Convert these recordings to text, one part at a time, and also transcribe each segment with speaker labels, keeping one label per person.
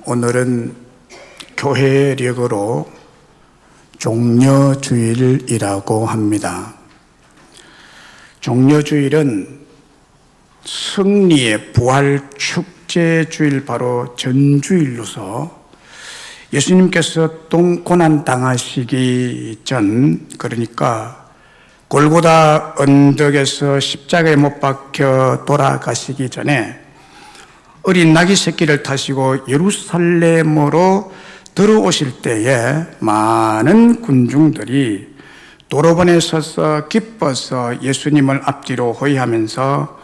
Speaker 1: 오늘은 교회력으로 종려주일이라고 합니다. 종려주일은 승리의 부활 축제주일, 바로 전주일로서 예수님께서 고난 당하시기 전, 그러니까 골고다 언덕에서 십자가에 못 박혀 돌아가시기 전에 어린 나귀 새끼를 타시고 예루살렘으로 들어오실 때에 많은 군중들이 도로변에 서서 기뻐서 예수님을 앞뒤로 호위하면서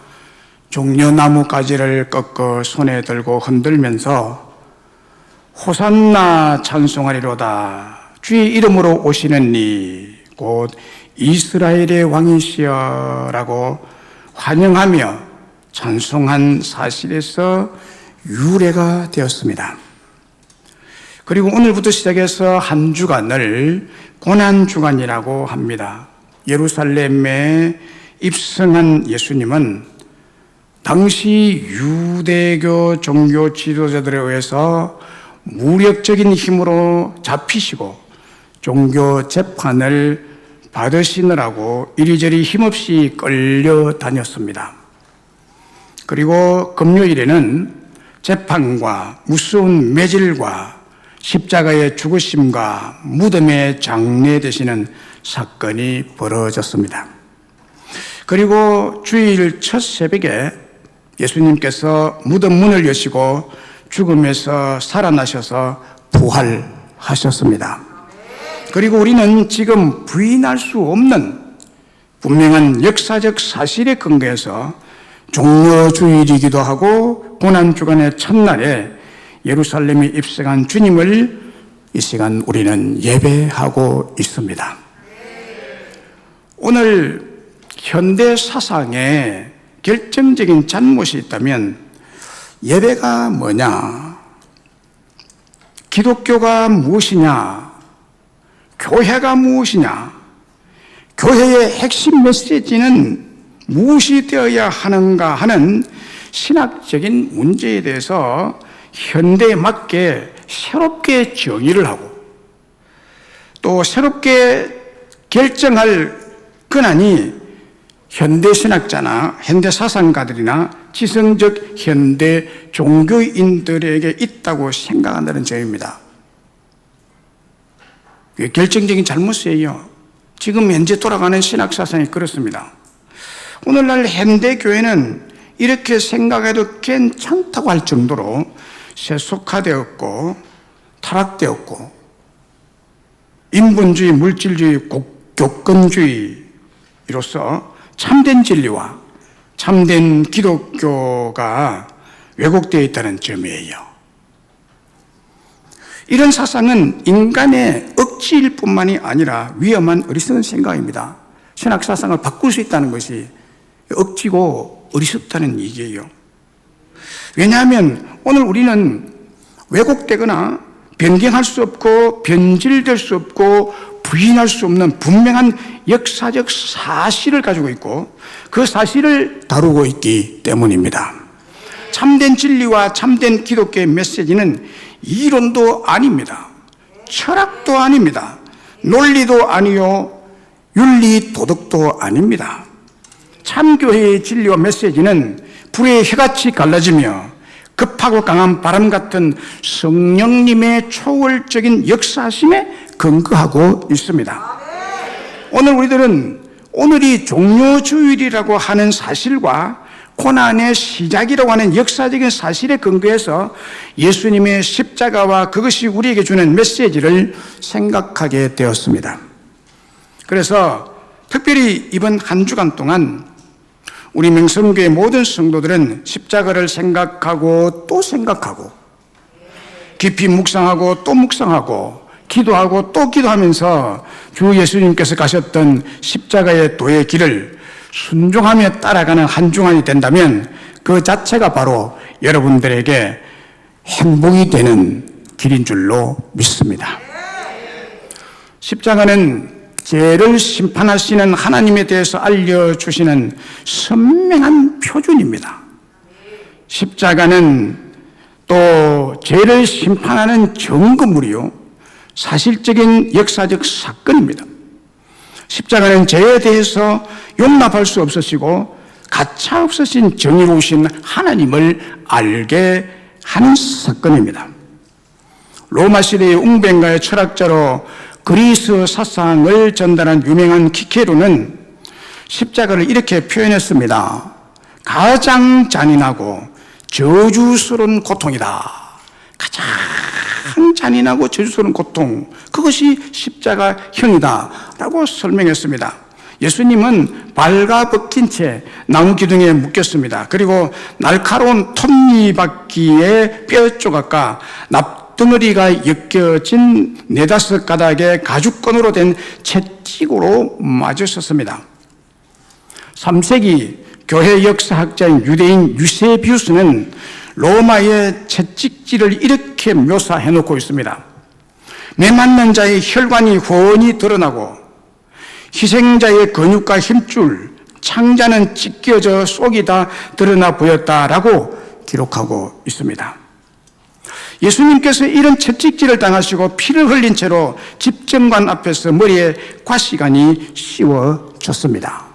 Speaker 1: 종려나무 가지를 꺾어 손에 들고 흔들면서 호산나 찬송하리로다, 주의 이름으로 오시는 이 곧 이스라엘의 왕이시여라고 환영하며 찬송한 사실에서 유래가 되었습니다. 그리고 오늘부터 시작해서 한 주간을 고난주간이라고 합니다. 예루살렘에 입성한 예수님은 당시 유대교 종교 지도자들에 의해서 무력적인 힘으로 잡히시고 종교 재판을 받으시느라고 이리저리 힘없이 끌려다녔습니다. 그리고 금요일에는 재판과 무서운 매질과 십자가의 죽으심과 무덤에 장례되시는 사건이 벌어졌습니다. 그리고 주일 첫 새벽에 예수님께서 무덤 문을 여시고 죽음에서 살아나셔서 부활하셨습니다. 그리고 우리는 지금 부인할 수 없는 분명한 역사적 사실에 근거해서 종려주일이기도 하고 고난주간의 첫날에 예루살렘에 입성한 주님을 이 시간 우리는 예배하고 있습니다. 오늘 현대 사상에 결정적인 잘못이 있다면 예배가 뭐냐, 기독교가 무엇이냐, 교회가 무엇이냐, 교회의 핵심 메시지는 무엇이 되어야 하는가 하는 신학적인 문제에 대해서 현대에 맞게 새롭게 정의를 하고 또 새롭게 결정할 권한이 현대 신학자나 현대 사상가들이나 지성적 현대 종교인들에게 있다고 생각한다는 점입니다. 그게 결정적인 잘못이에요. 지금 현재 돌아가는 신학 사상이 그렇습니다. 오늘날 현대 교회는 이렇게 생각해도 괜찮다고 할 정도로 세속화되었고 타락되었고 인본주의, 물질주의, 교권주의로서 참된 진리와 참된 기독교가 왜곡되어 있다는 점이에요. 이런 사상은 인간의 억지일 뿐만이 아니라 위험한 어리석은 생각입니다. 신학 사상을 바꿀 수 있다는 것이 억지고 어리석다는 얘기예요. 왜냐하면 오늘 우리는 왜곡되거나 변경할 수 없고 변질될 수 없고 부인할 수 없는 분명한 역사적 사실을 가지고 있고 그 사실을 다루고 있기 때문입니다. 참된 진리와 참된 기독교의 메시지는 이론도 아닙니다. 철학도 아닙니다. 논리도 아니요 윤리 도덕도 아닙니다. 참교회의 진리와 메시지는 불의 혀같이 갈라지며 급하고 강한 바람 같은 성령님의 초월적인 역사심에 근거하고 있습니다. 오늘 우리들은 오늘이 종려주일이라고 하는 사실과 고난의 시작이라고 하는 역사적인 사실에 근거해서 예수님의 십자가와 그것이 우리에게 주는 메시지를 생각하게 되었습니다. 그래서 특별히 이번 한 주간 동안 우리 명성교회 모든 성도들은 십자가를 생각하고 또 생각하고 깊이 묵상하고 또 묵상하고 기도하고 또 기도하면서 주 예수님께서 가셨던 십자가의 도의 길을 순종하며 따라가는 한 주간이 된다면 그 자체가 바로 여러분들에게 행복이 되는 길인 줄로 믿습니다. 십자가는 죄를 심판하시는 하나님에 대해서 알려주시는 선명한 표준입니다. 십자가는 또 죄를 심판하는 증거물이요, 사실적인 역사적 사건입니다. 십자가는 죄에 대해서 용납할 수 없으시고 가차 없으신 정의로우신 하나님을 알게 하는 사건입니다. 로마 시대의 웅변가의 철학자로 그리스 사상을 전달한 유명한 키케로는 십자가를 이렇게 표현했습니다. 가장 잔인하고 저주스러운 고통이다. 가장 잔인하고 저주스러운 고통, 그것이 십자가형이다 라고 설명했습니다. 예수님은 발가벗긴 채 나무 기둥에 묶였습니다. 그리고 날카로운 톱니바퀴의 뼈 조각과 납덩어리가 엮여진 4-5가닥의 가죽건으로 된 채찍으로 맞으셨습니다. 3세기 교회 역사학자인 유대인 유세비우스는 로마의 채찍질을 이렇게 묘사해 놓고 있습니다. 매맞는 자의 혈관이 훤히 드러나고 희생자의 근육과 힘줄, 창자는 찢겨져 속이 다 드러나 보였다라고 기록하고 있습니다. 예수님께서 이런 채찍질을 당하시고 피를 흘린 채로 집정관 앞에서 머리에 과시관이 씌워졌습니다.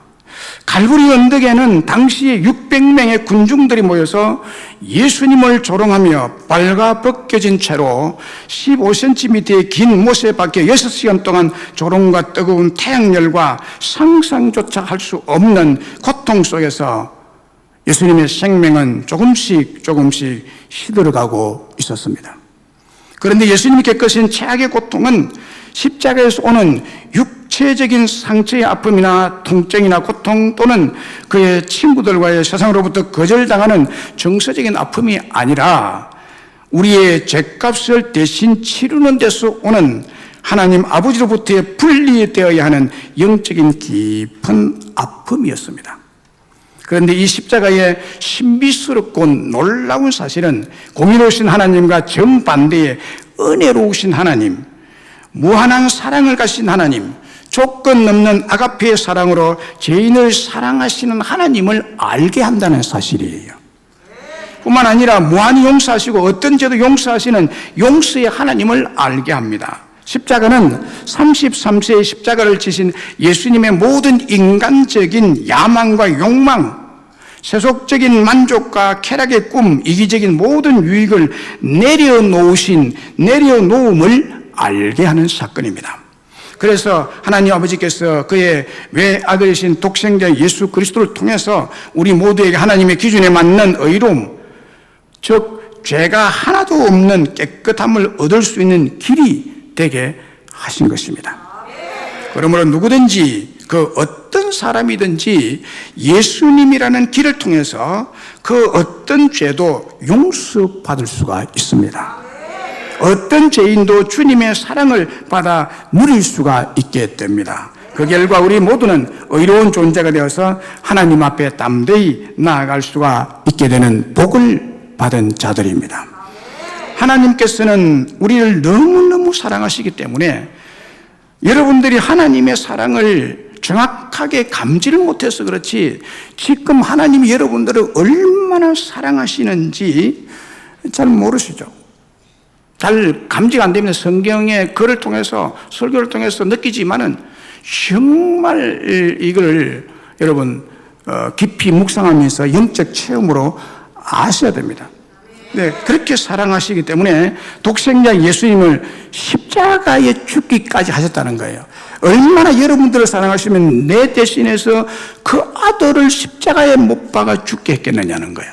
Speaker 1: 갈보리 언덕에는 당시 600명의 군중들이 모여서 예수님을 조롱하며 발가벗겨진 채로 15cm의 긴 못에 박혀 6시간 동안 조롱과 뜨거운 태양열과 상상조차 할 수 없는 고통 속에서 예수님의 생명은 조금씩 시들어가고 있었습니다. 그런데 예수님이 겪으신 최악의 고통은 십자가에서 오는 육체적인 상처의 아픔이나 통증이나 고통 또는 그의 친구들과의 세상으로부터 거절당하는 정서적인 아픔이 아니라 우리의 죄값을 대신 치르는 데서 오는 하나님 아버지로부터의 분리되어야 하는 영적인 깊은 아픔이었습니다. 그런데 이 십자가의 신비스럽고 놀라운 사실은 공의로우신 하나님과 정반대의 은혜로우신 하나님, 무한한 사랑을 가진 하나님, 조건 없는 아가페의 사랑으로 죄인을 사랑하시는 하나님을 알게 한다는 사실이에요. 뿐만 아니라 무한히 용서하시고 어떤 죄도 용서하시는 용서의 하나님을 알게 합니다. 십자가는 33세의 십자가를 지신 예수님의 모든 인간적인 야망과 욕망, 세속적인 만족과 쾌락의 꿈, 이기적인 모든 유익을 내려놓음을 알게 하는 사건입니다. 그래서 하나님 아버지께서 그의 외아들이신 독생자 예수 그리스도를 통해서 우리 모두에게 하나님의 기준에 맞는 의로움, 즉 죄가 하나도 없는 깨끗함을 얻을 수 있는 길이 되게 하신 것입니다. 그러므로 누구든지 그 어떤 사람이든지 예수님이라는 길을 통해서 그 어떤 죄도 용서받을 수가 있습니다. 어떤 죄인도 주님의 사랑을 받아 누릴 수가 있게 됩니다. 그 결과 우리 모두는 의로운 존재가 되어서 하나님 앞에 담대히 나아갈 수가 있게 되는 복을 받은 자들입니다. 하나님께서는 우리를 너무너무 사랑하시기 때문에 여러분들이 하나님의 사랑을 정확하게 감지를 못해서 그렇지 지금 하나님이 여러분들을 얼마나 사랑하시는지 잘 모르시죠. 잘 감지가 안 되면 성경의 글을 통해서 설교를 통해서 느끼지만은 정말 이걸 여러분 깊이 묵상하면서 영적 체험으로 아셔야 됩니다. 네, 그렇게 사랑하시기 때문에 독생자 예수님을 십자가에 죽기까지 하셨다는 거예요. 얼마나 여러분들을 사랑하시면 내 대신해서 그 아들을 십자가에 못 박아 죽게 했겠느냐는 거예요.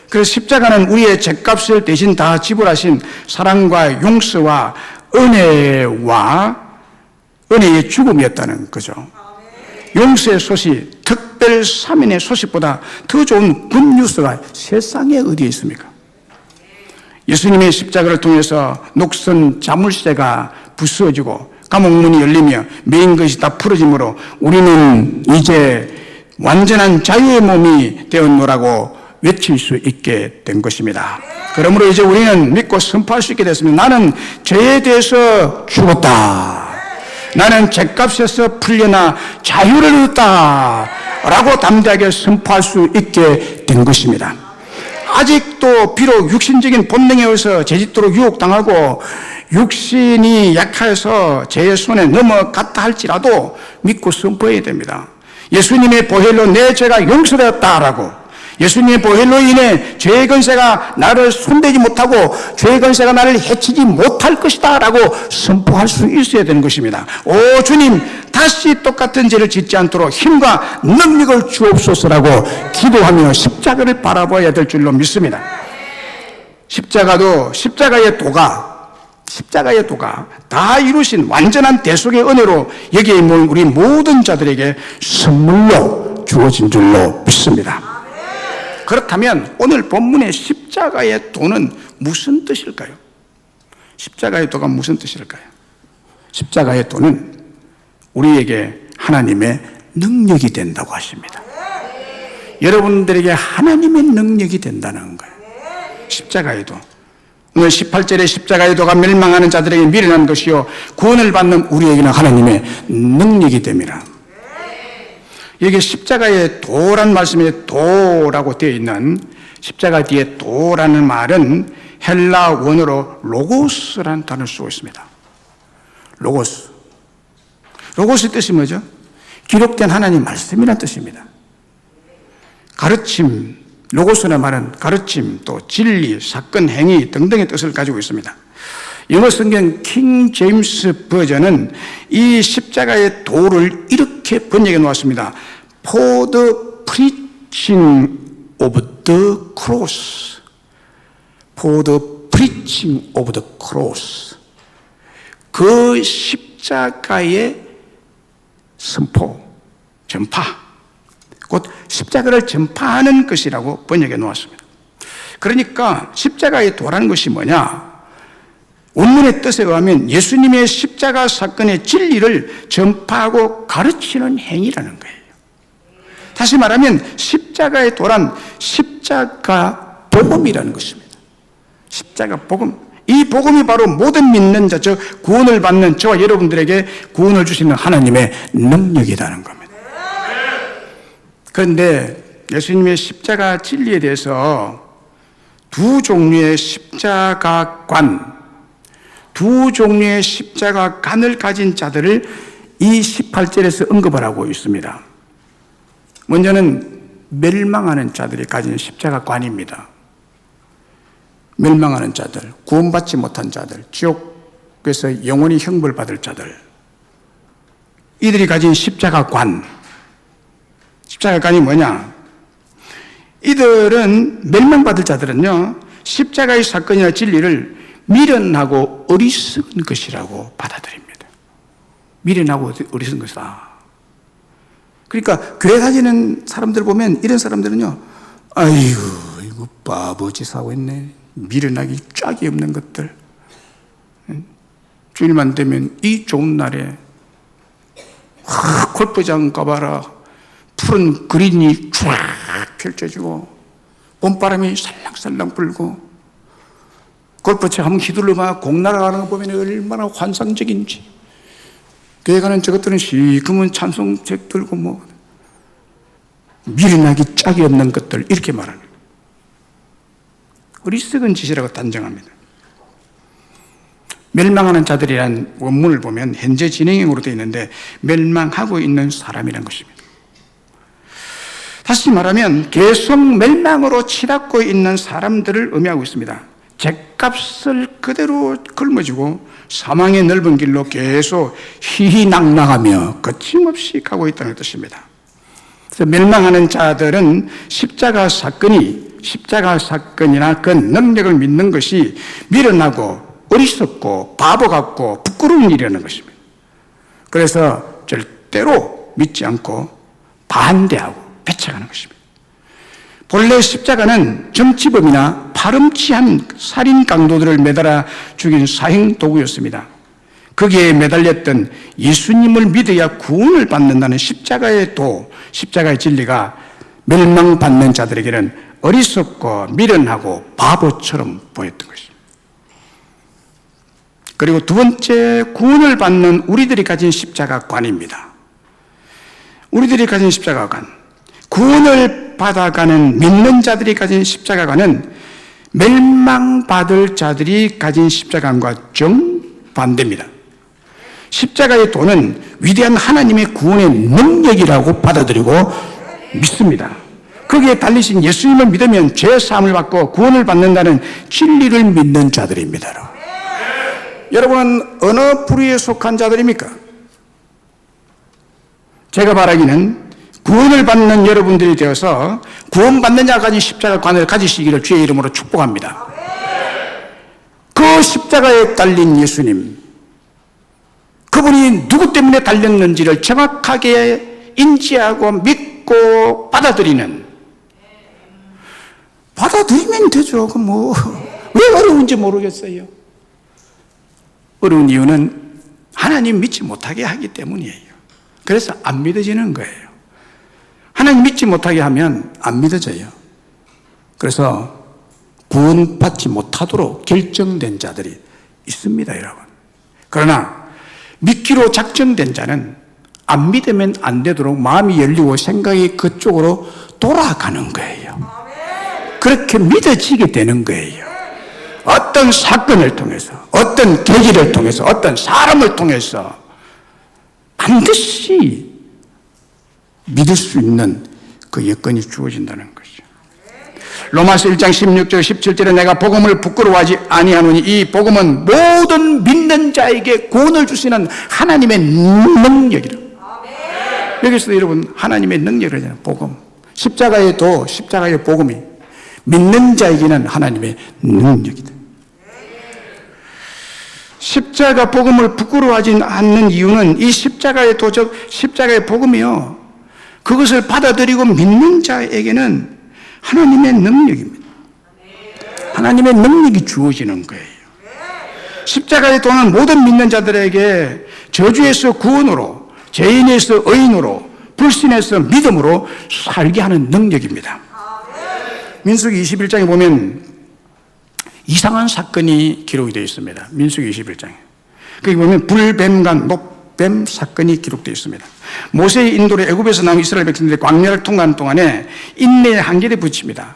Speaker 1: 그래서 십자가는 우리의 죄값을 대신 다 지불하신 사랑과 용서와 은혜의 죽음이었다는 거죠. 용서의 소식, 특별 사면의 소식보다 더 좋은 굿뉴스가 세상에 어디에 있습니까? 예수님의 십자가를 통해서 녹슨 자물쇠가 부서지고 감옥문이 열리며 매인 것이 다 풀어지므로 우리는 이제 완전한 자유의 몸이 되었노라고 외칠 수 있게 된 것입니다. 그러므로 이제 우리는 믿고 선포할 수 있게 됐습니다. 나는 죄에 대해서 죽었다. 나는 죄값에서 풀려나 자유를 얻었다 라고 담대하게 선포할 수 있게 된 것입니다. 아직도 비록 육신적인 본능에 의해서 제짓도록 유혹당하고 육신이 약해서 제 손에 넘어갔다 할지라도 믿고 선포해야 됩니다. 예수님의 보혈로 내 죄가 용서되었다라고, 예수님의 보혈로 인해 죄의 권세가 나를 손대지 못하고 죄의 권세가 나를 해치지 못할 것이다 라고 선포할 수 있어야 되는 것입니다. 오 주님, 다시 똑같은 죄를 짓지 않도록 힘과 능력을 주옵소서라고 기도하며 십자가를 바라봐야 될 줄로 믿습니다. 십자가의 도가 다 이루신 완전한 대속의 은혜로 여기에 있는 우리 모든 자들에게 선물로 주어진 줄로 믿습니다. 그렇다면 오늘 본문의 십자가의 도는 무슨 뜻일까요? 십자가의 도가 무슨 뜻일까요? 십자가의 도는 우리에게 하나님의 능력이 된다고 하십니다. 여러분들에게 하나님의 능력이 된다는 거예요. 십자가의 도. 오늘 18절에 십자가의 도가 멸망하는 자들에게 미련한 것이요 구원을 받는 우리에게는 하나님의 능력이 됩니다. 여기 십자가의 도란 말씀에 도라고 되어 있는 십자가 뒤에 도라는 말은 헬라 원어로 로고스라는 단어를 쓰고 있습니다. 로고스의 뜻이 뭐죠? 기록된 하나님 말씀이라는 뜻입니다. 가르침, 로고스라는 말은 가르침, 또 진리, 사건, 행위 등등의 뜻을 가지고 있습니다. 영어 성경 킹 제임스 버전은 이 십자가의 도를 이렇게 번역해 놓았습니다. For the preaching of the cross. For the preaching of the cross. 그 십자가의 선포, 전파, 곧 십자가를 전파하는 것이라고 번역해 놓았습니다. 그러니까 십자가의 도라는 것이 뭐냐? 원문의 뜻에 의하면 예수님의 십자가 사건의 진리를 전파하고 가르치는 행위라는 거예요. 다시 말하면 십자가의 도란 십자가 복음이라는 것입니다. 십자가 복음. 이 복음이 바로 모든 믿는 자, 즉 구원을 받는 저와 여러분들에게 구원을 주시는 하나님의 능력이라는 겁니다. 그런데 예수님의 십자가 진리에 대해서 두 종류의 십자가관, 두 종류의 십자가관을 가진 자들을 이 18절에서 언급을 하고 있습니다. 먼저는 멸망하는 자들이 가진 십자가관입니다. 멸망하는 자들, 구원받지 못한 자들, 지옥에서 영원히 형벌받을 자들, 이들이 가진 십자가관이 뭐냐? 이들은, 멸망받을 자들은요, 십자가의 사건이나 진리를 미련하고 어리석은 것이라고 받아들입니다. 미련하고 어리석은 것이다. 그러니까 교회 다니는 사람들 보면 이런 사람들은요, 아이고 이거 바보짓 하고 있네. 미련하기 짝이 없는 것들. 주일만 되면 이 좋은 날에 골프장 가봐라. 푸른 그린이 쫙 펼쳐지고 봄바람이 살랑살랑 불고 골프채 한번 휘둘러봐 공 날아가는 거 보면 얼마나 환상적인지. 교회 가는 저것들은 시커먼 찬송책 들고 뭐 미련하기 짝이 없는 것들 이렇게 말하는 거예요. 어리석은 짓이라고 단정합니다. 멸망하는 자들이라는 원문을 보면 현재 진행형으로 되어 있는데 멸망하고 있는 사람이라는 것입니다. 다시 말하면 계속 멸망으로 치닫고 있는 사람들을 의미하고 있습니다. 죗값을 그대로 짊어지고 사망의 넓은 길로 계속 희희낙낙하며 거침없이 가고 있다는 뜻입니다. 그래서 멸망하는 자들은 십자가 사건이나 그 능력을 믿는 것이 미련하고 어리석고 바보 같고 부끄러운 일이라는 것입니다. 그래서 절대로 믿지 않고 반대하고 배척하는 것입니다. 본래 십자가는 정치범이나 파렴치한 살인 강도들을 매달아 죽인 사형 도구였습니다. 거기에 매달렸던 예수님을 믿어야 구원을 받는다는 십자가의 도, 십자가의 진리가 멸망받는 자들에게는 어리석고 미련하고 바보처럼 보였던 것입니다. 그리고 두 번째, 구원을 받는 우리들이 가진 십자가관입니다. 우리들이 가진 십자가관. 구원을 받아가는 믿는 자들이 가진 십자가관은 멸망받을 자들이 가진 십자가관과 정반대입니다. 십자가의 도는 위대한 하나님의 구원의 능력이라고 받아들이고 믿습니다. 거기에 달리신 예수님을 믿으면 죄 사함을 받고 구원을 받는다는 진리를 믿는 자들입니다. 여러분은 어느 부류에 속한 자들입니까? 제가 바라기는 구원을 받는 여러분들이 되어서 구원받는 자가 가진 십자가관을 가지시기를 주의 이름으로 축복합니다. 그 십자가에 달린 예수님, 그분이 누구 때문에 달렸는지를 정확하게 인지하고 믿고 받아들이면 되죠. 왜 어려운지 모르겠어요. 어려운 이유는 하나님 믿지 못하게 하기 때문이에요. 그래서 안 믿어지는 거예요. 하나님 믿지 못하게 하면 안 믿어져요. 그래서 구원받지 못하도록 결정된 자들이 있습니다, 여러분. 그러나 믿기로 작정된 자는 안 믿으면 안 되도록 마음이 열리고 생각이 그쪽으로 돌아가는 거예요. 그렇게 믿어지게 되는 거예요. 어떤 사건을 통해서, 어떤 계기를 통해서, 어떤 사람을 통해서 반드시 믿을 수 있는 그 여건이 주어진다는 것이죠. 로마서 1장 16절 17절에 내가 복음을 부끄러워하지 아니하노니 이 복음은 모든 믿는 자에게 구원을 주시는 하나님의 능력이라. 여기서 여러분 하나님의 능력을 하잖아요. 복음. 십자가의 도, 십자가의 복음이 믿는 자에게는 하나님의 능력이다. 십자가 복음을 부끄러워하지 않는 이유는 이 십자가의 도적, 십자가의 복음이요, 그것을 받아들이고 믿는 자에게는 하나님의 능력입니다. 하나님의 능력이 주어지는 거예요. 십자가의 도는 모든 믿는 자들에게 저주에서 구원으로, 죄인에서 의인으로, 불신에서 믿음으로 살게 하는 능력입니다. 민수기 21장에 보면 이상한 사건이 기록이 되어 있습니다. 민수기 21장에. 거기 보면 불뱀과 녹뱀 사건이 기록되어 있습니다. 모세의 인도로 애굽에서 나온 이스라엘 백성들이 광야를 통과하는 동안에 인내의 한계를 붙입니다.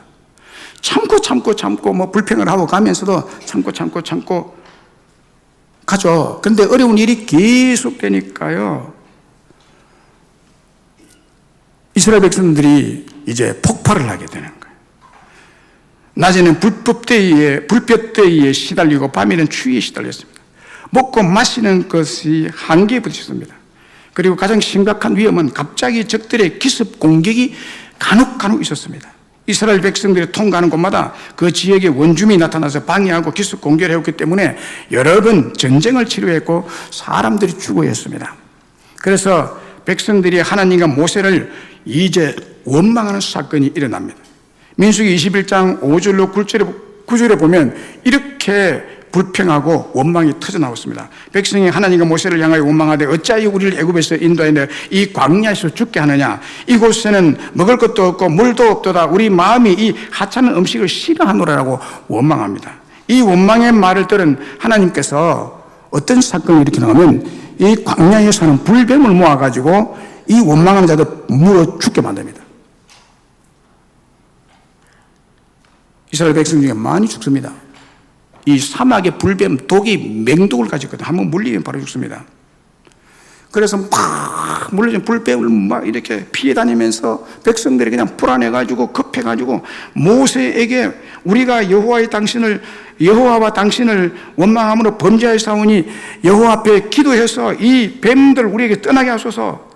Speaker 1: 참고 뭐 불평을 하고 가면서도 참고 가죠. 그런데 어려운 일이 계속 되니까요, 이스라엘 백성들이 이제 폭발을 하게 되는 거예요. 낮에는 불볕더위에 시달리고 밤에는 추위에 시달렸습니다. 먹고 마시는 것이 한계에 부딪혔습니다. 그리고 가장 심각한 위험은 갑자기 적들의 기습 공격이 간혹 있었습니다. 이스라엘 백성들이 통과하는 곳마다 그 지역의 원주민이 나타나서 방해하고 기습 공격을 해왔기 때문에 여러 번 전쟁을 치루했고 사람들이 죽어야 했습니다. 그래서 백성들이 하나님과 모세를 이제 원망하는 사건이 일어납니다. 민수기 21장 5절로 9절에 보면 이렇게 불평하고 원망이 터져나왔습니다. 백성이 하나님과 모세를 향하여 원망하되 어찌하여 우리를 애굽에서 인도하여 이 광야에서 죽게 하느냐. 이곳에는 먹을 것도 없고 물도 없도다. 우리 마음이 이 하찮은 음식을 싫어하노라라고 원망합니다. 이 원망의 말을 들은 하나님께서 어떤 사건을 일으키냐면 이 광야에 사는 불뱀을 모아가지고 이 원망하는 자들 물어 죽게 만듭니다. 이스라엘 백성 중에 많이 죽습니다. 이 사막의 불뱀, 독이 맹독을 가지고 있거든요. 한번 물리면 바로 죽습니다. 그래서 막 물려진 불뱀을 막 이렇게 피해 다니면서 백성들이 그냥 불안해가지고 급해가지고 모세에게 우리가 여호와와 당신을 원망함으로 범죄하였사오니 여호와 앞에 기도해서 이 뱀들 우리에게 떠나게 하소서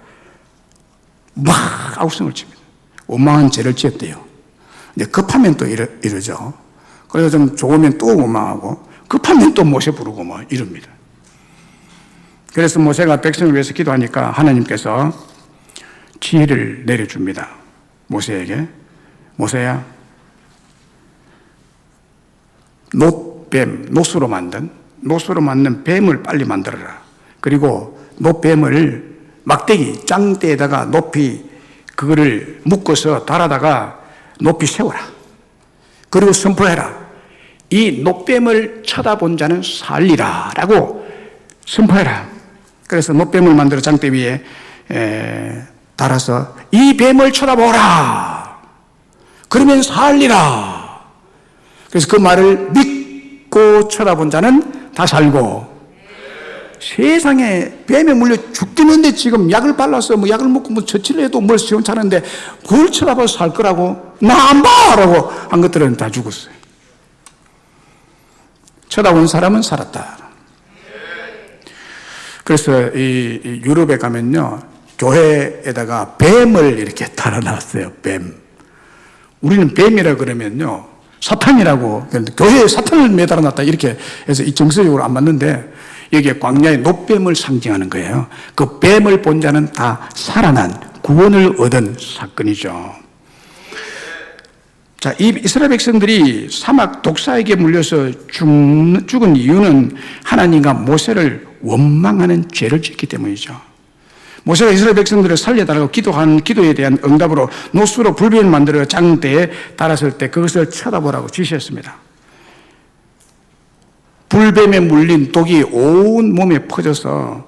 Speaker 1: 막 아우성을 칩니다. 원망한 죄를 지었대요. 이제 급하면 또 이러죠. 그래서 좀 좋으면 또 원망하고 급하면 또 모세 부르고 뭐 이럽니다. 그래서 모세가 백성을 위해서 기도하니까 하나님께서 지혜를 내려줍니다. 모세에게. 모세야, 노수로 만든 뱀을 빨리 만들어라. 그리고 노뱀을 막대기, 짱대에다가 높이 그거를 묶어서 달아다가 높이 세워라. 그리고 선포해라. 이 노뱀을 쳐다본 자는 살리라 라고 선포해라. 그래서 노뱀을 만들어 장대 위에 달아서 이 뱀을 쳐다보라. 그러면 살리라. 그래서 그 말을 믿고 쳐다본 자는 다 살고, 세상에 뱀에 물려 죽겠는데 지금 약을 발라서 뭐 약을 먹고 뭐 처치를 해도 뭘 시원찮은데 그걸 쳐다봐서 살 거라고? 나 안 봐! 라고 한 것들은 다 죽었어요. 쳐다본 사람은 살았다. 그래서 이 유럽에 가면요, 교회에다가 뱀을 이렇게 달아놨어요. 뱀. 우리는 뱀이라 그러면요, 사탄이라고, 교회에 사탄을 매달아놨다 이렇게 해서 이 정서적으로 안 맞는데, 여기에 광야의 놋뱀을 상징하는 거예요. 그 뱀을 본 자는 다 살아난, 구원을 얻은 사건이죠. 자, 이 이스라엘 백성들이 사막 독사에게 물려서 죽은 이유는 하나님과 모세를 원망하는 죄를 짓기 때문이죠. 모세가 이스라엘 백성들을 살려달라고 기도한 기도에 대한 응답으로 노수로 불뱀을 만들어 장대에 달았을 때 그것을 쳐다보라고 지시했습니다. 불뱀에 물린 독이 온 몸에 퍼져서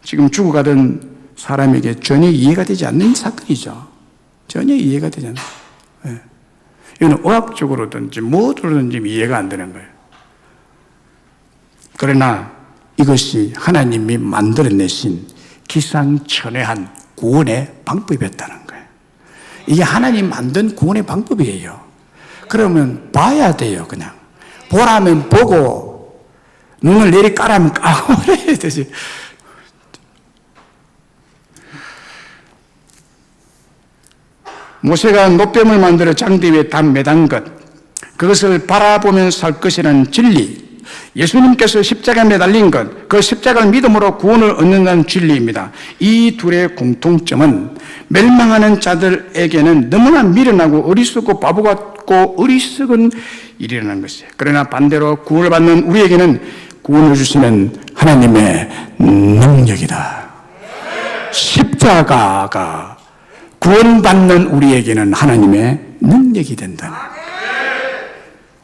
Speaker 1: 지금 죽어가던 사람에게 전혀 이해가 되지 않는 사건이죠. 전혀 이해가 되지 않는. 네. 이거는 의학적으로든지 뭐로든지 이해가 안 되는 거예요. 그러나 이것이 하나님이 만들어내신 기상천외한 구원의 방법이었다는 거예요. 이게 하나님 만든 구원의 방법이에요. 그러면 봐야 돼요. 그냥 보라면 보고 눈을 내리 까라면 까고 그래야 되지. 모세가 놋뱀을 만들어 장대 위에 매단 것, 그것을 바라보면 살 것이라는 진리, 예수님께서 십자가에 매달린 것, 그 십자가를 믿음으로 구원을 얻는다는 진리입니다. 이 둘의 공통점은 멸망하는 자들에게는 너무나 미련하고 어리석고 바보 같고 어리석은 일이라는 것이에요. 그러나 반대로 구원을 받는 우리에게는 구원을 주시는 하나님의 능력이다. 십자가가 구원받는 우리에게는 하나님의 능력이 된다.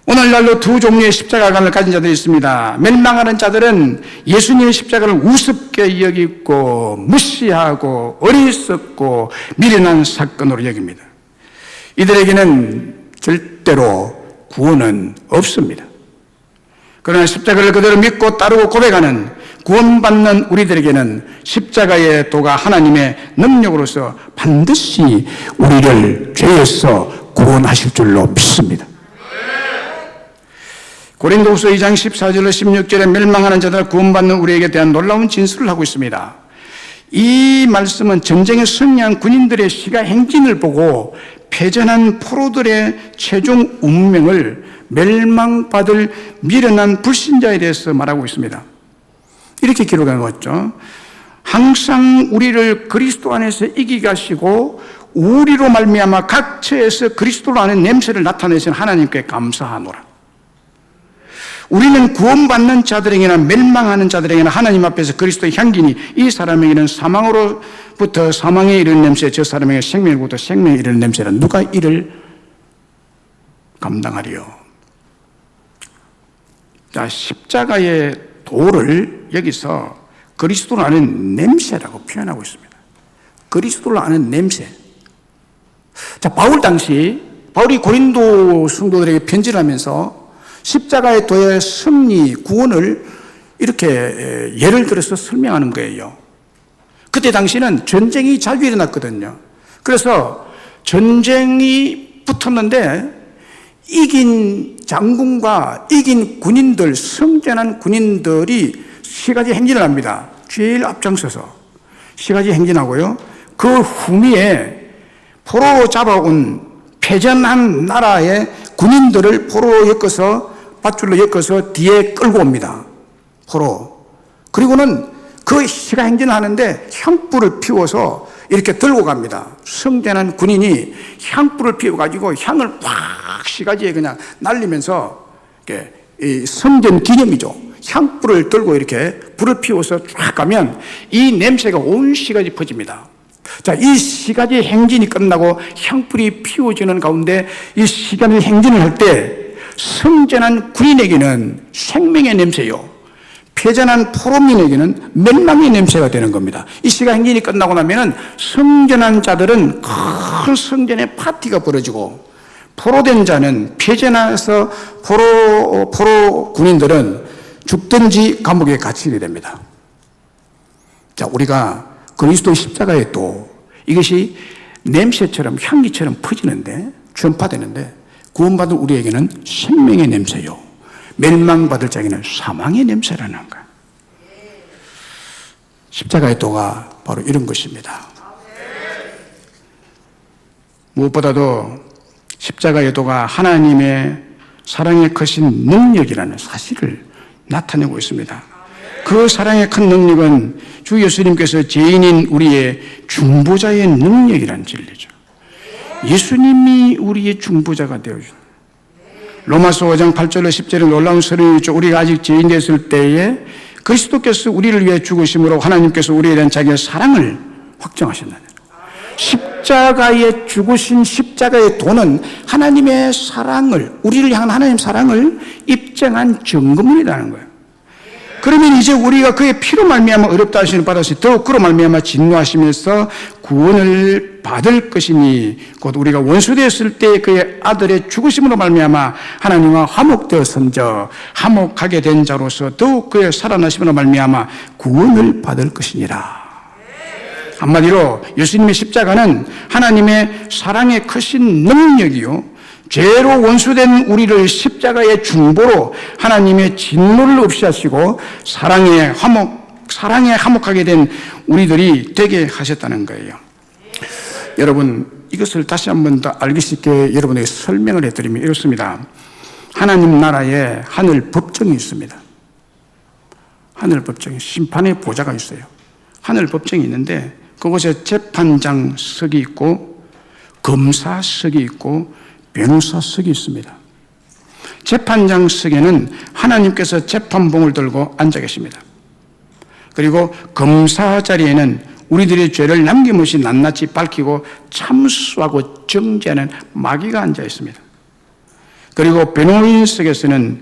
Speaker 1: 오늘날로 두 종류의 십자가관을 가진 자들이 있습니다. 멸망하는 자들은 예수님의 십자가를 우습게 여기고 무시하고 어리석고 미련한 사건으로 여깁니다. 이들에게는 절대로 구원은 없습니다. 그러나 십자가를 그대로 믿고 따르고 고백하는 구원받는 우리들에게는 십자가의 도가 하나님의 능력으로서 반드시 우리를 죄에서 구원하실 줄로 믿습니다. 고린도후서 2장 14절로 16절에 멸망하는 자들 구원받는 우리에게 대한 놀라운 진술을 하고 있습니다. 이 말씀은 전쟁에 승리한 군인들의 시가 행진을 보고 패전한 포로들의 최종 운명을 멸망받을 미련한 불신자에 대해서 말하고 있습니다. 이렇게 기록한 거죠. 항상 우리를 그리스도 안에서 이기게 하시고 우리로 말미암아 각처에서 그리스도로 아는 냄새를 나타내신 하나님께 감사하노라. 우리는 구원받는 자들에게나 멸망하는 자들에게나 하나님 앞에서 그리스도의 향기니 이 사람에게는 사망으로부터 사망에 이르는 냄새, 저 사람에게 생명으로부터 생명에 이르는 냄새라. 누가 이를 감당하리요? 자, 십자가의 도를 여기서 그리스도를 아는 냄새라고 표현하고 있습니다. 그리스도를 아는 냄새. 자, 바울이 고린도 성도들에게 편지를 하면서 십자가의 도의 승리, 구원을 이렇게 예를 들어서 설명하는 거예요. 그때 당시는 전쟁이 자주 일어났거든요. 그래서 전쟁이 붙었는데 이긴 장군과 이긴 군인들, 승전한 군인들이 세 가지 행진을 합니다. 제일 앞장서서 세 가지 행진하고요. 그 후미에 포로로 잡아온 패전한 나라의 군인들을 포로로 엮어서 밧줄로 엮어서 뒤에 끌고 옵니다. 포로. 그리고는 그 시가 행진을 하는데 향불을 피워서 이렇게 들고 갑니다. 승전한 군인이 향불을 피워가지고 향을 확 시가지에 그냥 날리면서 이렇게 이 성전 기념이죠. 향불을 들고 이렇게 불을 피워서 쫙 가면 이 냄새가 온 시가지 퍼집니다. 자, 이 시가지 행진이 끝나고 향불이 피워지는 가운데 이 시가지 행진을 할 때 승전한 군인에게는 생명의 냄새요, 패전한 포로민에게는 멸망의 냄새가 되는 겁니다. 이 시가 행진이 끝나고 나면은 승전한 자들은 큰 성전의 파티가 벌어지고 포로된 자는 피해자나서 포로 군인들은 죽든지 감옥에 갇히게 됩니다. 자, 우리가 그리스도 십자가에 또 이것이 냄새처럼 향기처럼 퍼지는데, 전파되는데, 구원받을 우리에게는 생명의 냄새요, 멸망받을 자에게는 사망의 냄새라는 거예요. 십자가의 도가 바로 이런 것입니다. 무엇보다도 십자가의 도가 하나님의 사랑의 크신 능력이라는 사실을 나타내고 있습니다. 그 사랑의 큰 능력은 주 예수님께서 죄인인 우리의 중보자의 능력이라는 진리죠. 예수님이 우리의 중보자가 되어준. 로마서 5장 8절로 10절에 놀라운 서론이 있죠. 우리가 아직 죄인 됐을 때에 그리스도께서 우리를 위해 죽으심으로 하나님께서 우리에 대한 자기의 사랑을 확정하셨나요? 십자가에 죽으신 십자가의 도는 하나님의 사랑을, 우리를 향한 하나님의 사랑을 입증한 증거물이라는 거예요. 그러면 이제 우리가 그의 피로 말미암아 어렵다 하시는 받아서 더욱 그로 말미암아 진노하시면서 구원을 받을 것이니, 곧 우리가 원수되었을 때 그의 아들의 죽으심으로 말미암아 하나님과 화목되어선저 화목하게 된 자로서 더욱 그의 살아나심으로 말미암아 구원을 받을 것이니라. 한마디로 예수님의 십자가는 하나님의 사랑의 크신 능력이요, 죄로 원수된 우리를 십자가의 중보로 하나님의 진노를 없이 하시고 사랑에 화목하게 된 우리들이 되게 하셨다는 거예요. 여러분, 이것을 다시 한 번 더 알기 쉽게 여러분에게 설명을 해드리면 이렇습니다. 하나님 나라에 하늘 법정이 있습니다. 하늘 법정이, 심판의 보좌가 있어요. 하늘 법정이 있는데 그곳에 재판장석이 있고 검사석이 있고 변호사석이 있습니다. 재판장석에는 하나님께서 재판봉을 들고 앉아 계십니다. 그리고 검사 자리에는 우리들의 죄를 남김없이 낱낱이 밝히고 참수하고 정죄하는 마귀가 앉아 있습니다. 그리고 변호인석에서는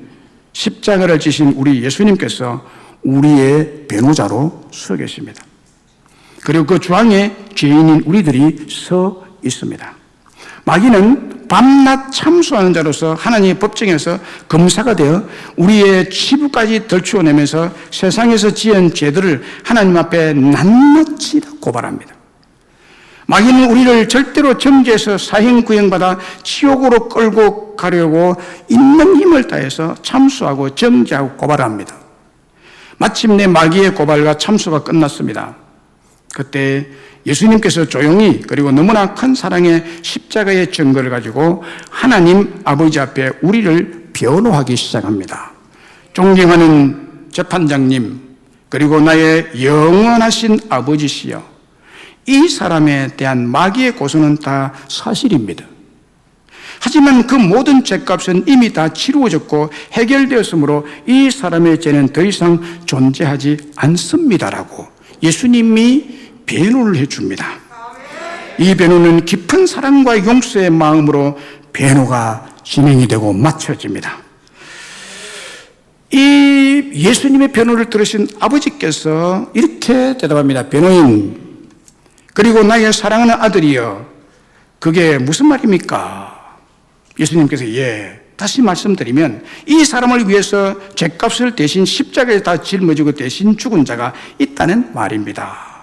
Speaker 1: 십자가를 지신 우리 예수님께서 우리의 변호자로 서 계십니다. 그리고 그 중앙에 죄인인 우리들이 서 있습니다. 마귀는 밤낮 참수하는 자로서 하나님의 법정에서 검사가 되어 우리의 치부까지 덜추어내면서 세상에서 지은 죄들을 하나님 앞에 낱낱이 고발합니다. 마귀는 우리를 절대로 정죄해서 사형 구형받아 지옥으로 끌고 가려고 있는 힘을 다해서 참수하고 정죄하고 고발합니다. 마침내 마귀의 고발과 참수가 끝났습니다. 그때 예수님께서 조용히, 그리고 너무나 큰 사랑의 십자가의 증거를 가지고 하나님 아버지 앞에 우리를 변호하기 시작합니다. 존경하는 재판장님, 그리고 나의 영원하신 아버지시여, 이 사람에 대한 마귀의 고소는 다 사실입니다. 하지만 그 모든 죄값은 이미 다 치루어졌고 해결되었으므로 이 사람의 죄는 더 이상 존재하지 않습니다라고 예수님이 변호를 해줍니다. 이 변호는 깊은 사랑과 용서의 마음으로 변호가 진행이 되고 마쳐집니다. 이 예수님의 변호를 들으신 아버지께서 이렇게 대답합니다. 변호인, 그리고 나의 사랑하는 아들이여, 그게 무슨 말입니까? 예수님께서 다시 말씀드리면 이 사람을 위해서 죄값을 대신 십자가에 다 짊어지고 대신 죽은 자가 있다는 말입니다.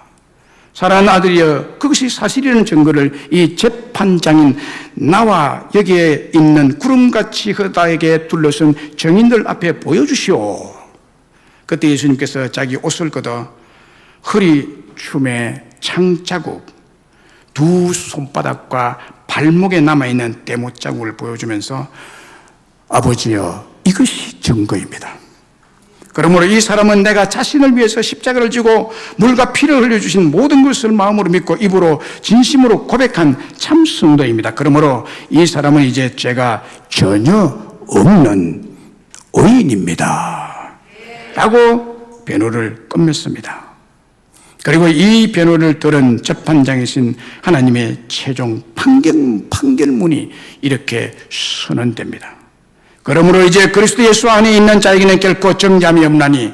Speaker 1: 사랑하는 아들이여, 그것이 사실이라는 증거를 이 재판장인 나와 여기에 있는 구름같이 허다하게 둘러선 정인들 앞에 보여주시오. 그때 예수님께서 자기 옷을 걷어 허리춤에 창자국, 두 손바닥과 발목에 남아있는 대못자국을 보여주면서 아버지여, 이것이 증거입니다. 그러므로 이 사람은 내가 자신을 위해서 십자가를 지고 물과 피를 흘려주신 모든 것을 마음으로 믿고 입으로 진심으로 고백한 참 성도입니다. 그러므로 이 사람은 이제 죄가 전혀 없는 의인입니다 라고 변호를 끝맺습니다. 그리고 이 변호를 들은 재판장이신 하나님의 최종 판결문이 이렇게 선언됩니다. 그러므로 이제 그리스도 예수 안에 있는 자에게는 결코 정죄함이 없나니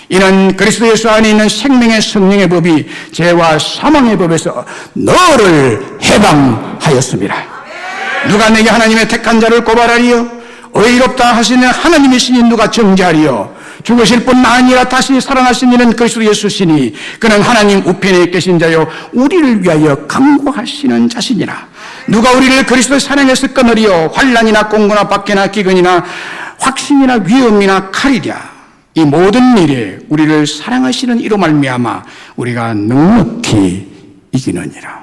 Speaker 1: 이는 그리스도 예수 안에 있는 생명의 성령의 법이 죄와 사망의 법에서 너를 해방하였습니다. 누가 내게 하나님의 택한 자를 고발하리요? 의롭다 하시는 하나님의 신이 누가 정죄하리요? 죽으실 뿐 아니라 다시 살아나신 이는 그리스도 예수시니 그는 하나님 우편에 계신 자요 우리를 위하여 강구하시는 자시니라. 누가 우리를 그리스도의 사랑에서 끊으리요? 환난이나 공고나 박해나 기근이나 확신이나 위험이나 칼이랴. 이 모든 일에 우리를 사랑하시는 이로 말미암아 우리가 넉넉히 이기느니라.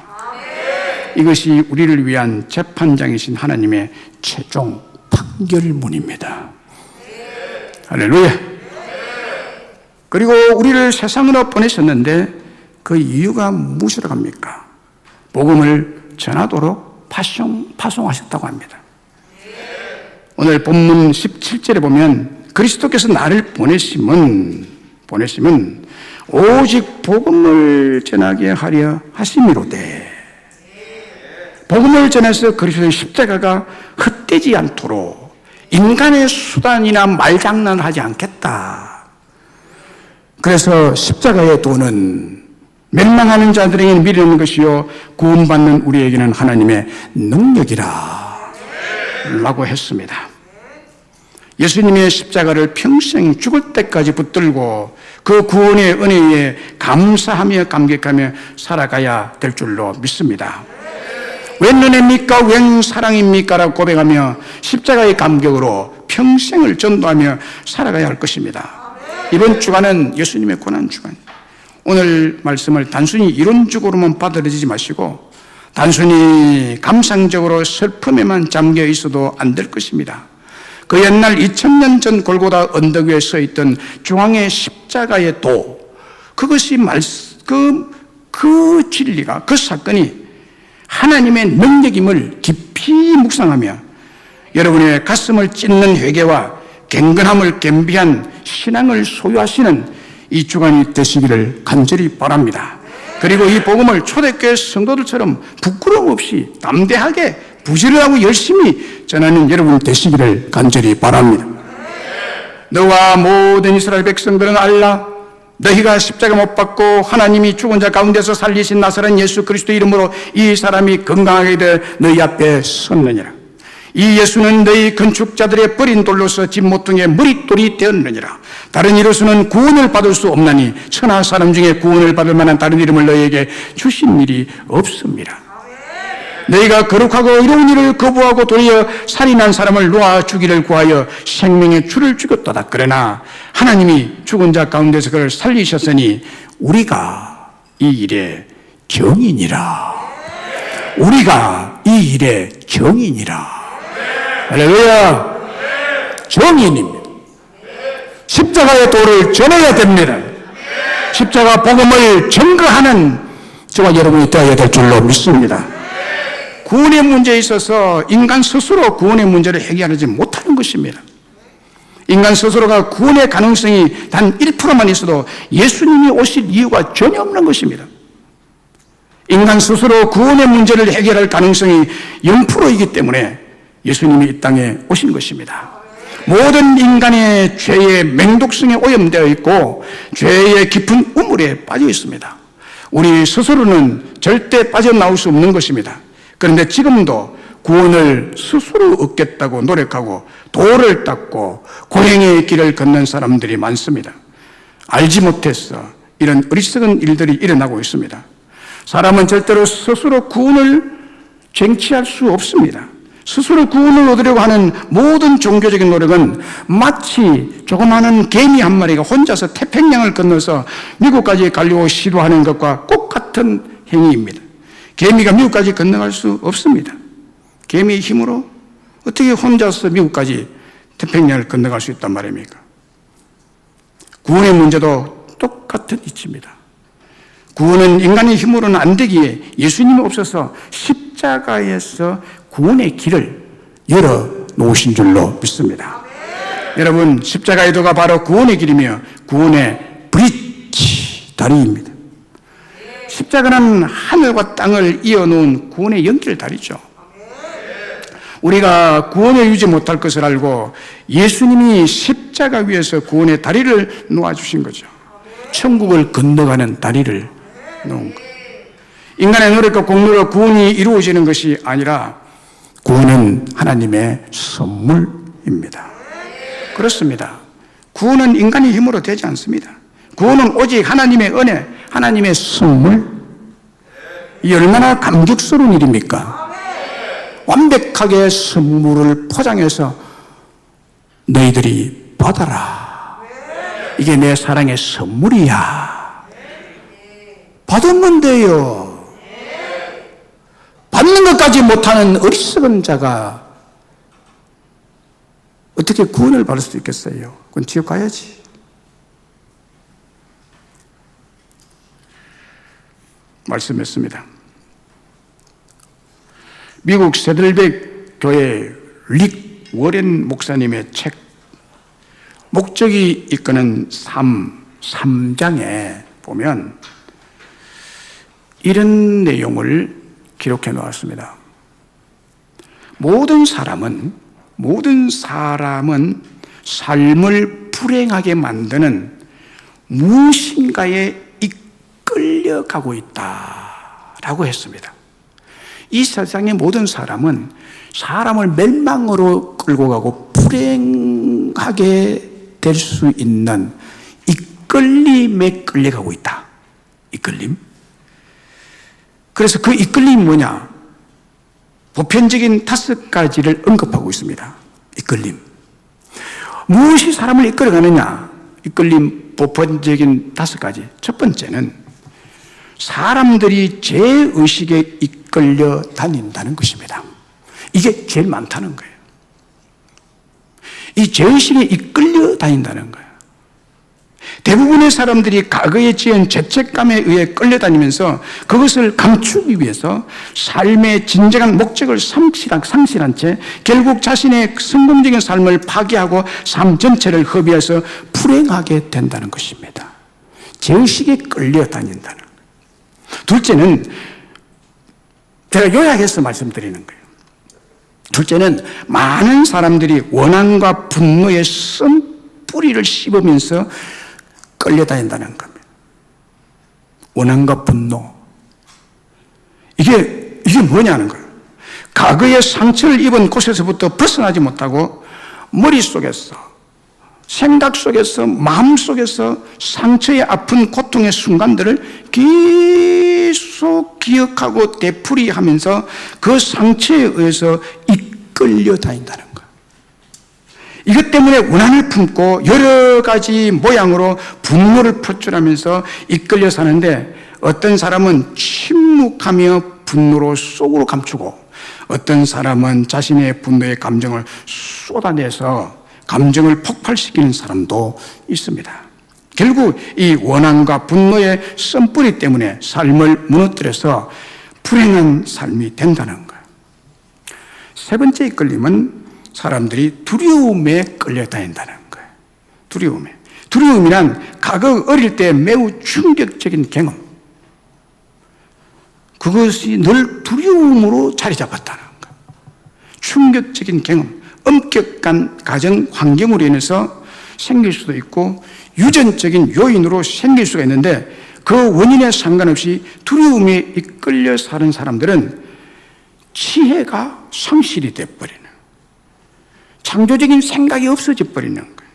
Speaker 1: 이것이 우리를 위한 재판장이신 하나님의 최종 판결문입니다. 할렐루야. 그리고 우리를 세상으로 보내셨는데 그 이유가 무엇이라고 합니까? 복음을 전하도록 파송하셨다고 합니다. 오늘 본문 17절에 보면 그리스도께서 나를 보내심은 오직 복음을 전하게 하려 하심이로되, 복음을 전해서 그리스도의 십자가가 헛되지 않도록 인간의 수단이나 말장난을 하지 않겠다. 그래서 십자가의 도는 멸망하는 자들에게는 미련한 것이요 구원받는 우리에게는 하나님의 능력이라 라고 했습니다. 예수님의 십자가를 평생 죽을 때까지 붙들고 그 구원의 은혜에 감사하며 감격하며 살아가야 될 줄로 믿습니다. 웬 은혜입니까? 웬 사랑입니까? 라고 고백하며 십자가의 감격으로 평생을 전도하며 살아가야 할 것입니다. 이번 주간은 예수님의 고난 주간. 오늘 말씀을 단순히 이론적으로만 받아들이지 마시고 단순히 감상적으로 슬픔에만 잠겨 있어도 안 될 것입니다. 그 옛날 2000년 전 골고다 언덕 위에 서 있던 중앙의 십자가의 도, 그것이 그 진리가, 그 사건이 하나님의 능력임을 깊이 묵상하며 여러분의 가슴을 찢는 회개와 경건함을 겸비한 신앙을 소유하시는 이 주간이 되시기를 간절히 바랍니다. 그리고 이 복음을 초대교회 성도들처럼 부끄러움 없이 담대하게 부지런하고 열심히 전하는 여러분 되시기를 간절히 바랍니다. 너와 모든 이스라엘 백성들은 알라. 너희가 십자가 못 박고 하나님이 죽은 자 가운데서 살리신 나사렛 예수 그리스도 이름으로 이 사람이 건강하게 돼 너희 앞에 섰느니라. 이 예수는 너희 건축자들의 버린 돌로서 집 모퉁이의 머릿돌이 되었느니라. 다른 이로서는 구원을 받을 수 없나니 천하 사람 중에 구원을 받을 만한 다른 이름을 너희에게 주신 일이 없습니다. 너희가 거룩하고 의로운 일을 거부하고 도리어 살인한 사람을 놓아 주기를 구하여 생명의 주를 죽였도다. 그러나 하나님이 죽은 자 가운데서 그를 살리셨으니 우리가 이 일의 경인이라. 우리가 이 일의 경인이라. 할렐루야. 정인입니다. 십자가의 도를 전해야 됩니다. 십자가 복음을 증거하는 저와 여러분이 되어야 될 줄로 믿습니다. 구원의 문제에 있어서 인간 스스로 구원의 문제를 해결하지 못하는 것입니다. 인간 스스로가 구원의 가능성이 단 1%만 있어도 예수님이 오실 이유가 전혀 없는 것입니다. 인간 스스로 구원의 문제를 해결할 가능성이 0%이기 때문에 예수님이 이 땅에 오신 것입니다. 모든 인간의 죄의 맹독성에 오염되어 있고 죄의 깊은 우물에 빠져 있습니다. 우리 스스로는 절대 빠져나올 수 없는 것입니다. 그런데 지금도 구원을 스스로 얻겠다고 노력하고 도를 닦고 고행의 길을 걷는 사람들이 많습니다. 알지 못해서 이런 어리석은 일들이 일어나고 있습니다. 사람은 절대로 스스로 구원을 쟁취할 수 없습니다. 스스로 구원을 얻으려고 하는 모든 종교적인 노력은 마치 조그마한 개미 한 마리가 혼자서 태평양을 건너서 미국까지 가려고 시도하는 것과 똑같은 행위입니다. 개미가 미국까지 건너갈 수 없습니다. 개미의 힘으로 어떻게 혼자서 미국까지 태평양을 건너갈 수 있단 말입니까? 구원의 문제도 똑같은 이치입니다. 구원은 인간의 힘으로는 안 되기에 예수님이 없어서 십자가에서 구원의 길을 열어 놓으신 줄로 믿습니다. 여러분, 십자가의 도가 바로 구원의 길이며 구원의 브릿지, 다리입니다. 십자가는 하늘과 땅을 이어놓은 구원의 연결다리죠. 우리가 구원을 유지 못할 것을 알고 예수님이 십자가 위에서 구원의 다리를 놓아주신 거죠. 천국을 건너가는 다리를 놓은 것. 인간의 노력과 공로로 구원이 이루어지는 것이 아니라 구원은 하나님의 선물입니다. 그렇습니다. 구원은 인간의 힘으로 되지 않습니다. 구원은 오직 하나님의 은혜, 하나님의 선물. 이 얼마나 감격스러운 일입니까? 완벽하게 선물을 포장해서 너희들이 받아라. 이게 내 사랑의 선물이야. 받으면 돼요. 받는 것까지 못하는 어리석은 자가 어떻게 구원을 받을 수 있겠어요? 그건 지옥 가야지. 말씀했습니다. 미국 세들백 교회 릭 워렌 목사님의 책 목적이 이끄는 삶 3장에 보면 이런 내용을 기록해 놓았습니다. 모든 사람은 삶을 불행하게 만드는 무엇인가에 이끌려가고 있다라고 했습니다. 이 세상의 모든 사람은 사람을 멸망으로 끌고 가고 불행하게 될 수 있는 이끌림에 끌려가고 있다. 이끌림. 그래서 그 이끌림이 뭐냐? 보편적인 5가지를 언급하고 있습니다. 이끌림. 무엇이 사람을 이끌어가느냐? 이끌림 보편적인 5가지. 첫 번째는 사람들이 죄의식에 이끌려 다닌다는 것입니다. 이게 제일 많다는 거예요. 이 죄의식에 이끌려 다닌다는 거예요. 대부분의 사람들이 과거에 지은 죄책감에 의해 끌려다니면서 그것을 감추기 위해서 삶의 진정한 목적을 상실한 채 결국 자신의 성공적인 삶을 파괴하고 삶 전체를 허비해서 불행하게 된다는 것입니다. 죄의식에 끌려다닌다는 거예요. 둘째는 제가 요약해서 말씀드리는 거예요. 둘째는 많은 사람들이 원한과 분노의 쓴뿌리를 씹으면서 끌려다닌다는 겁니다. 원한과 분노. 이게 뭐냐는 거예요. 과거에 상처를 입은 곳에서부터 벗어나지 못하고 머릿속에서, 생각 속에서, 마음 속에서 상처의 아픈 고통의 순간들을 계속 기억하고 되풀이하면서 그 상처에 의해서 이끌려 다닌다는 거예요. 이것 때문에 원한을 품고 여러 가지 모양으로 분노를 표출하면서 이끌려 사는데 어떤 사람은 침묵하며 분노로 속으로 감추고 어떤 사람은 자신의 분노의 감정을 쏟아내서 감정을 폭발시키는 사람도 있습니다. 결국 이 원한과 분노의 쓴뿌리 때문에 삶을 무너뜨려서 불행한 삶이 된다는 거예요. 세 번째 이끌림은 사람들이 두려움에 끌려다닌다는 거예요. 두려움이란 과거 어릴 때 매우 충격적인 경험. 그것이 늘 두려움으로 자리 잡았다는 거예요. 충격적인 경험, 엄격한 가정 환경으로 인해서 생길 수도 있고 유전적인 요인으로 생길 수가 있는데 그 원인에 상관없이 두려움에 이끌려 사는 사람들은 지혜가 상실이 돼버리는, 창조적인 생각이 없어져 버리는 거예요.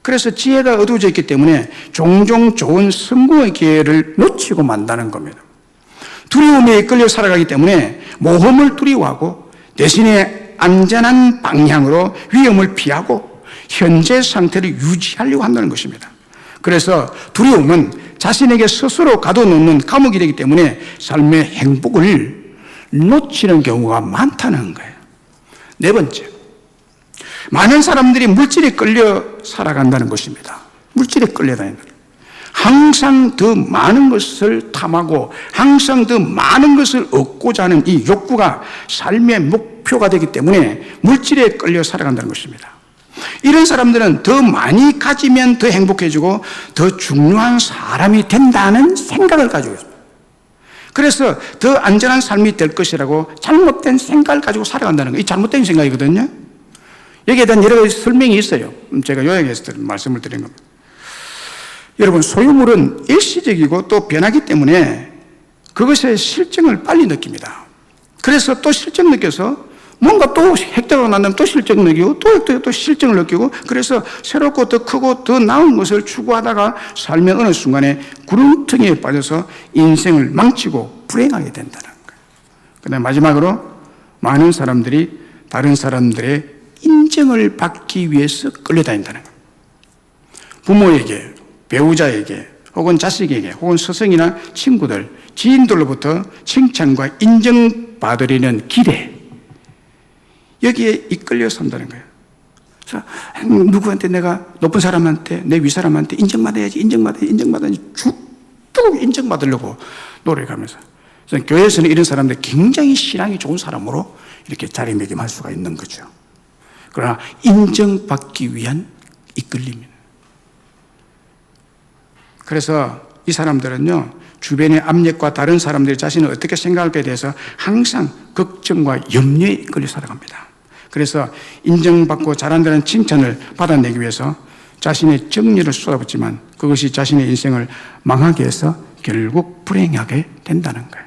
Speaker 1: 그래서 지혜가 어두워져 있기 때문에 종종 좋은 성공의 기회를 놓치고 만다는 겁니다. 두려움에 이끌려 살아가기 때문에 모험을 두려워하고 대신에 안전한 방향으로 위험을 피하고 현재 상태를 유지하려고 한다는 것입니다. 그래서 두려움은 자신에게 스스로 가둬놓는 감옥이 되기 때문에 삶의 행복을 놓치는 경우가 많다는 거예요. 네 번째, 많은 사람들이 물질에 끌려 살아간다는 것입니다. 물질에 끌려다닌다. 항상 더 많은 것을 탐하고 항상 더 많은 것을 얻고자 하는 이 욕구가 삶의 목표가 되기 때문에 물질에 끌려 살아간다는 것입니다. 이런 사람들은 더 많이 가지면 더 행복해지고 더 중요한 사람이 된다는 생각을 가지고 있습니다. 그래서 더 안전한 삶이 될 것이라고 잘못된 생각을 가지고 살아간다는 거예요. 이 잘못된 생각이거든요. 여기에 대한 여러 가지 설명이 있어요. 제가 요약해서 말씀을 드린 겁니다. 여러분, 소유물은 일시적이고 또 변하기 때문에 그것의 실증을 빨리 느낍니다. 그래서 또 실증 느껴서 뭔가 또 획득하고 난 다음에 또 실증을 느끼고 또 획득하고 또 실증을 느끼고 그래서 새롭고 더 크고 더 나은 것을 추구하다가 삶의 어느 순간에 구름텅이에 빠져서 인생을 망치고 불행하게 된다는 거예요. 그다음에 마지막으로 많은 사람들이 다른 사람들의 인정을 받기 위해서 끌려다닌다는 거예요. 부모에게, 배우자에게, 혹은 자식에게, 혹은 스승이나 친구들, 지인들로부터 칭찬과 인정받으려는 기대, 여기에 이끌려 산다는 거예요. 그래서 누구한테 내가 높은 사람한테, 내 윗사람한테 인정받아야지, 죽도록 인정받으려고 노력하면서. 그래서 교회에서는 이런 사람들 굉장히 신앙이 좋은 사람으로 이렇게 자리매김할 수가 있는 거죠. 그러나 인정받기 위한 이끌림입니다. 그래서 이 사람들은요, 주변의 압력과 다른 사람들이 자신을 어떻게 생각할까에 대해서 항상 걱정과 염려에 이끌려 살아갑니다. 그래서 인정받고 잘한다는 칭찬을 받아내기 위해서 자신의 정리를 쏟아붓지만 그것이 자신의 인생을 망하게 해서 결국 불행하게 된다는 거예요.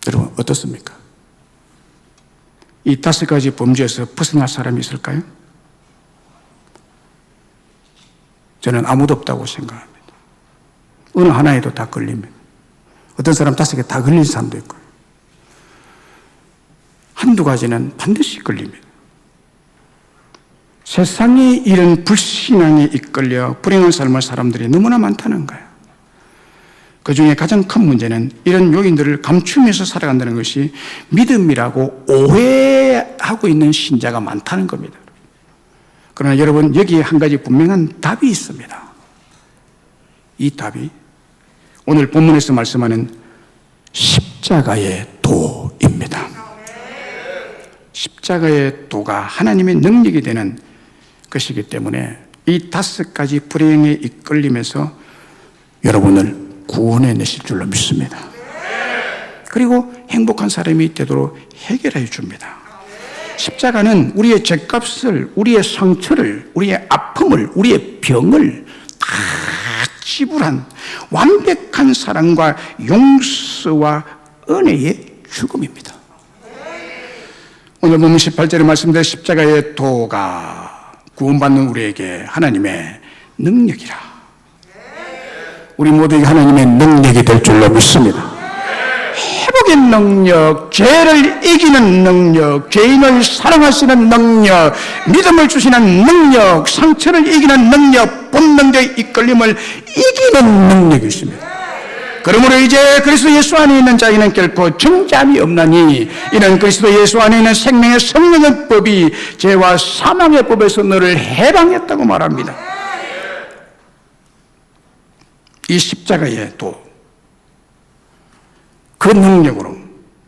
Speaker 1: 여러분, 어떻습니까? 이 5가지 범죄에서 벗어날 사람이 있을까요? 저는 아무도 없다고 생각합니다. 어느 하나에도 다 걸립니다. 어떤 사람 5개 다 걸린 사람도 있고요. 한두 가지는 반드시 걸립니다. 세상에 이런 불신앙에 이끌려 불행한 삶을 사람들이 너무나 많다는 거예요. 그 중에 가장 큰 문제는 이런 요인들을 감추면서 살아간다는 것이 믿음이라고 오해하고 있는 신자가 많다는 겁니다. 그러나 여러분, 여기에 한 가지 분명한 답이 있습니다. 이 답이 오늘 본문에서 말씀하는 십자가의 도입니다. 십자가의 도가 하나님의 능력이 되는 것이기 때문에 이 5가지 불행에 이끌리면서 여러분을 구원해 내실 줄로 믿습니다. 그리고 행복한 사람이 되도록 해결해 줍니다. 십자가는 우리의 죗값을, 우리의 상처를, 우리의 아픔을, 우리의 병을 다 지불한 완벽한 사랑과 용서와 은혜의 죽음입니다. 오늘 본문 18절에 말씀드린 십자가의 도가 구원받는 우리에게 하나님의 능력이라. 우리 모두에게 하나님의 능력이 될 줄로 믿습니다. 회복의 능력, 죄를 이기는 능력, 죄인을 사랑하시는 능력, 믿음을 주시는 능력, 상처를 이기는 능력, 본능적 이끌림을 이기는 능력이 있습니다. 그러므로 이제 그리스도 예수 안에 있는 자에게는 결코 정죄함이 없나니 이는 그리스도 예수 안에 있는 생명의 성령의 법이 죄와 사망의 법에서 너를 해방했다고 말합니다. 이 십자가의 도, 그 능력으로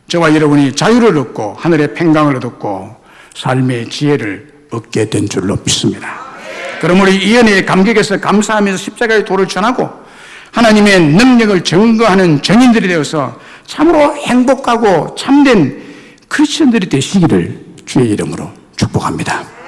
Speaker 1: 저와 여러분이 자유를 얻고 하늘의 평강을 얻고 삶의 지혜를 얻게 된 줄로 믿습니다. 그러므로 이 은혜의 감격에서 감사하면서 십자가의 도를 전하고 하나님의 능력을 증거하는 증인들이 되어서 참으로 행복하고 참된 크리스천들이 되시기를 주의 이름으로 축복합니다.